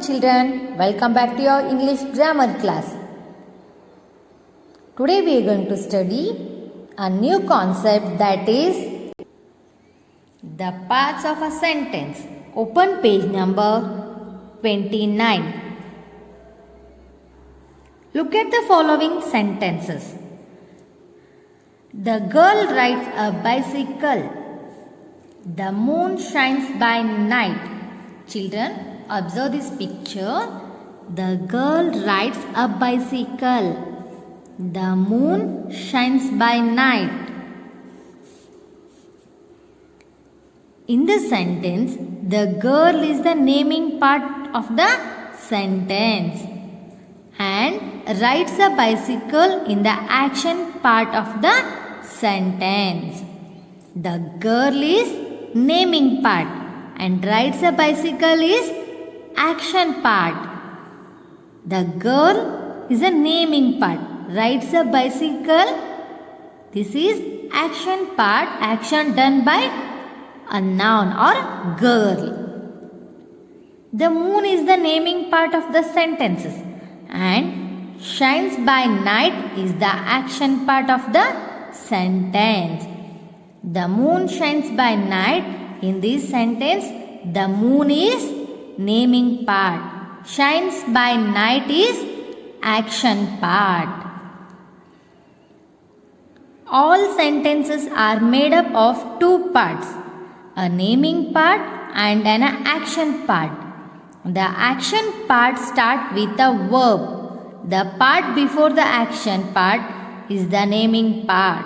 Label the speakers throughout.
Speaker 1: children, welcome back to your English grammar class. Today we are going to study a new concept, that is the parts of a sentence. Open page number 29. Look at the following sentences. The girl rides a bicycle. The moon shines by night. Children, observe this picture. The girl rides a bicycle. The moon shines by night. In the sentence, the girl is the naming part of the sentence and rides a bicycle in the action part of the sentence. The girl is naming part and rides a bicycle is action part. The girl is a naming part, rides a bicycle. This is action part, action done by a noun or girl. The moon is the naming part of the sentences and shines by night is the action part of the sentence. The moon shines by night. In this sentence, the moon is naming part. Shines by night is action part. All sentences are made up of two parts, a naming part and an action part. The action part starts with a verb. The part before the action part is the naming part.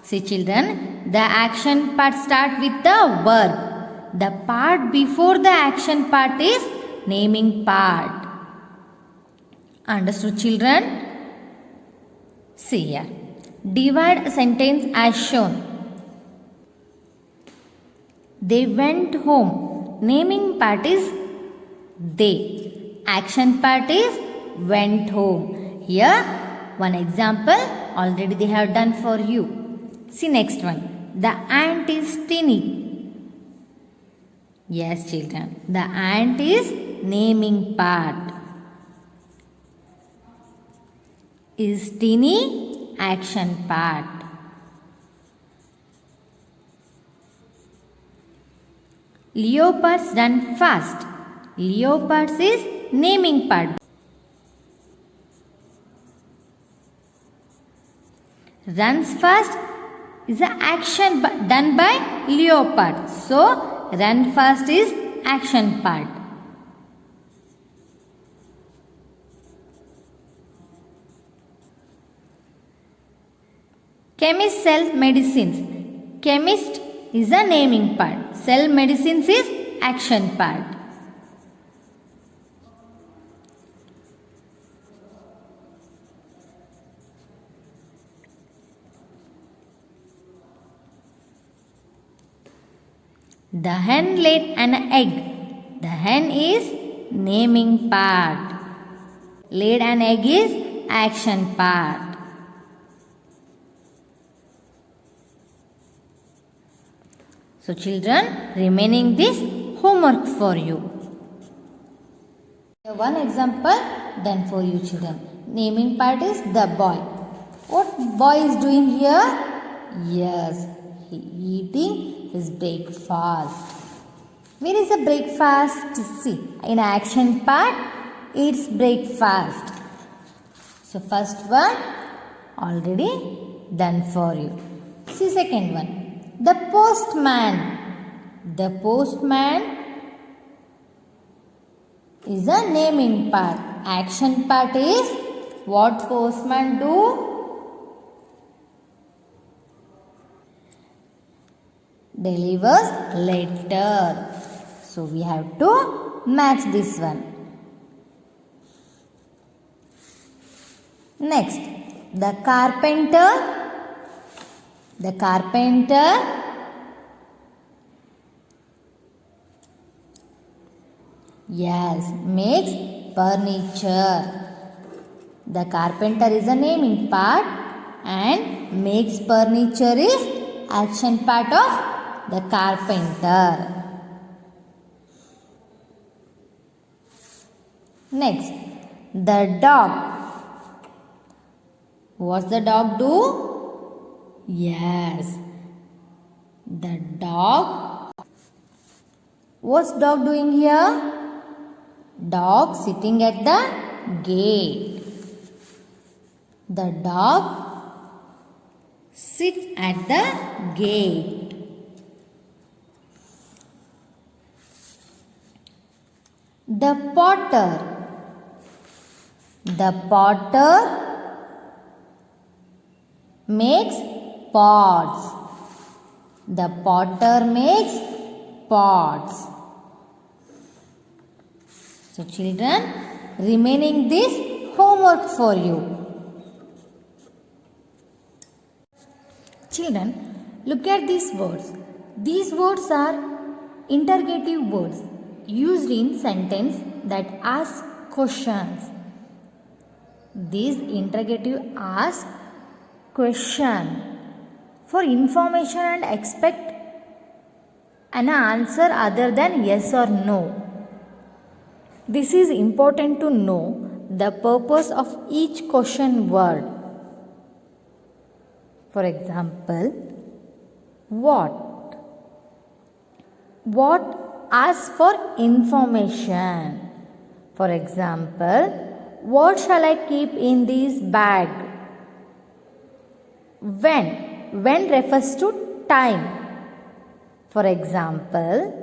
Speaker 1: See children, the action part starts with the verb. The part before the action part is naming part. Understood children? See here. Divide a sentence as shown. They went home. Naming part is they. Action part is went home. Here one example already they have done for you. See next one. The ant is tiny. Yes children. The ant is naming part. Is tiny action part. Leopards run fast. Leopards is naming part. Runs fast is an action done by leopard. So, run fast is action part. Chemist sells medicines. Chemist is a naming part. Sell medicines is action part. The hen laid an egg. The hen is naming part. Laid an egg is action part. So children, remaining this homework for you. One example done for you children. Naming part is the boy. What boy is doing here? Yes, he eating his breakfast. Where is the breakfast? See, in action part, it's breakfast. So first one already done for you. See second one. The postman. The postman is a naming part. Action part is what postman do? Delivers letter. So we have to match this one. Next, the carpenter. The carpenter makes furniture. The carpenter is a naming part and makes furniture is action part of the carpenter. Next, the dog. What's the dog do? Yes, the dog. What's dog doing here? Dog sitting at the gate. The dog sits at the gate. The potter. The potter makes pots. The potter makes pots. So children, remaining this homework for you. Children, look at these words. These words are interrogative words used in sentence that ask questions. These interrogative ask question for information and expect an answer other than yes or no. This is important to know the purpose of each question word. For example, what? What asks for information. For example, what shall I keep in this bag? When? When refers to time. For example,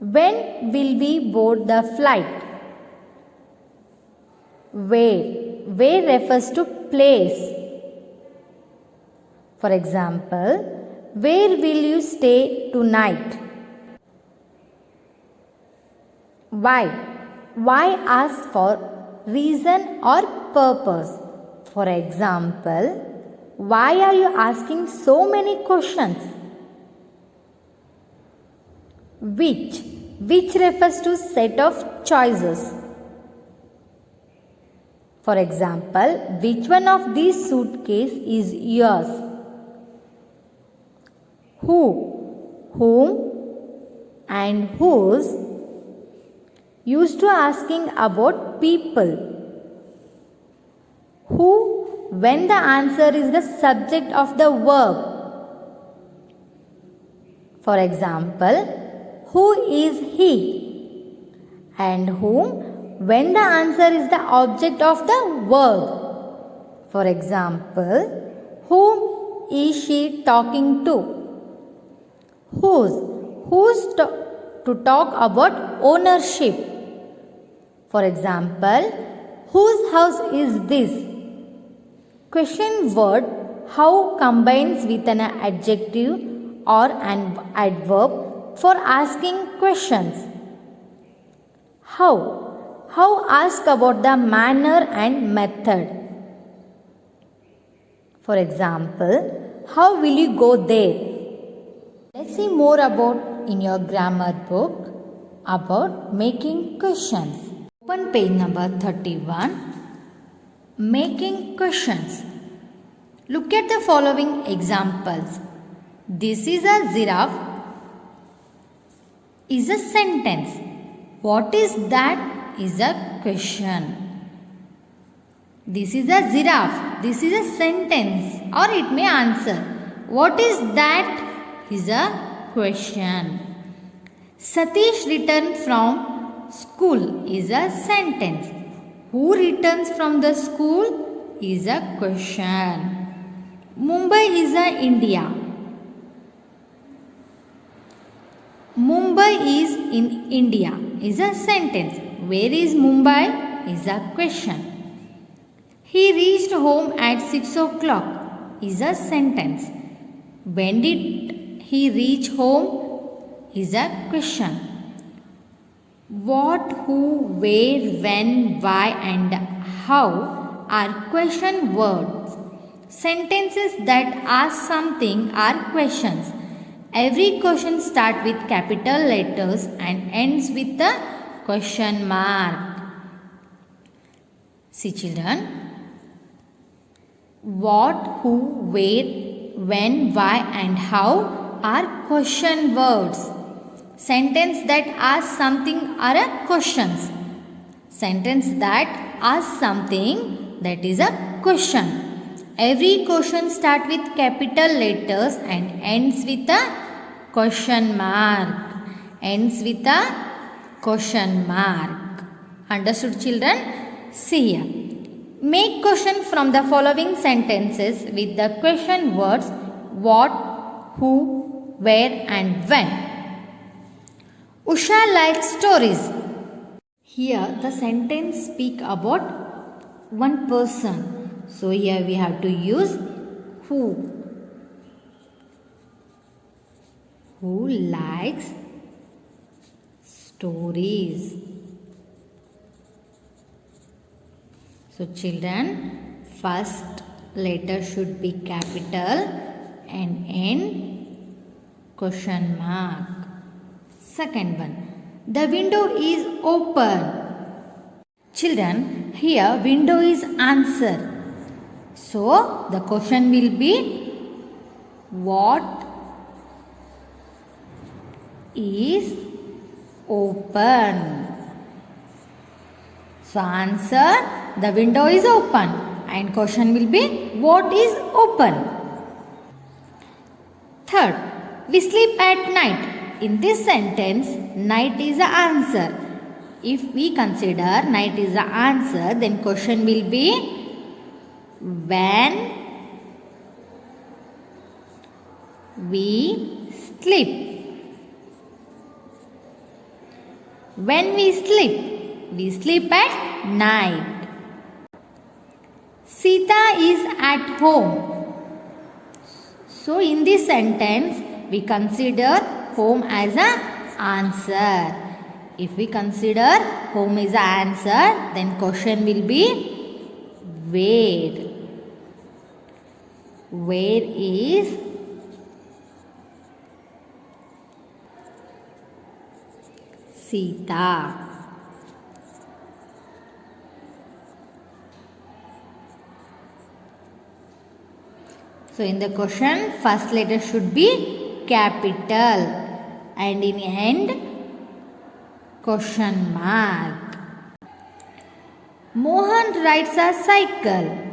Speaker 1: when will we board the flight? Where? Where refers to place. For example, where will you stay tonight? Why? Why asks for reason or purpose. For example, why are you asking so many questions? Which? Which refers to set of choices. For example, which one of these suitcases is yours? Who, whom, and whose. Used to asking about people. Who, when the answer is the subject of the verb. For example, who is he? And whom, when the answer is the object of the verb. For example, whom is she talking to? Whose? Whose to talk about ownership. For example, whose house is this? Question word how combines with an adjective or an adverb for asking questions. How? How ask about the manner and method. For example, how will you go there? Let's see more about in your grammar book about making questions. Open page number 31. Making questions. Look at the following examples. This is a giraffe is a sentence. What is that is a question. This is a giraffe. This is a sentence or it may answer. What is that is a question. Satish returned from school is a sentence. Who returns from the school is a question. Mumbai is a India. Mumbai is in India is a sentence. Where is Mumbai is a question. He reached home at 6 o'clock is a sentence. When did he reach home is a question. What, who, where, when, why and how are question words. Sentences that ask something are questions. Every question starts with capital letters and ends with a question mark. See children. What, who, where, when, why and how are question words. Sentence that ask something are questions. Sentence that asks something, that is a question. Every question starts with capital letters and ends with a question mark. Ends with a question mark. Understood, children? See here. Make question from the following sentences with the question words what, who, where and when. Usha likes stories. Here the sentence speak about one person. So here we have to use who. Who likes stories? So children, first letter should be capital and end question mark. Second one, the window is open. Children, here window is answer. So the question will be what is open? So answer, the window is open, and question will be what is open. Third, we sleep at night. In this sentence, night is the answer. If we consider night is the answer, then question will be when we sleep. When we sleep at night. Sita is at home. So in this sentence, we consider home as an answer. If we consider home is an answer, then question will be where. Where is Sita? So in the question, first letter should be capital and in end question mark. Mohan rides a cycle.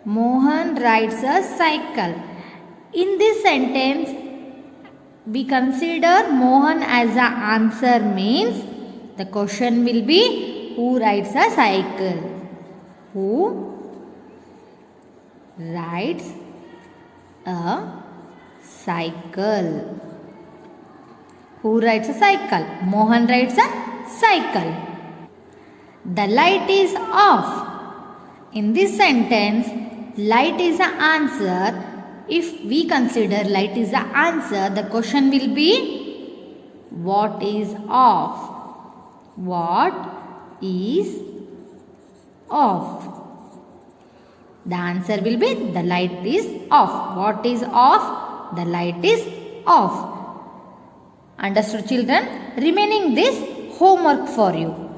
Speaker 1: Mohan rides a cycle. In this sentence, we consider Mohan as an answer, means the question will be who rides a cycle? Who rides a cycle? Who rides a cycle? Mohan rides a cycle. The light is off. In this sentence, light is the answer. If we consider light is the answer, the question will be what is off? What is off? The answer will be the light is off. What is off? The light is off. Understood, children? Remaining this homework for you.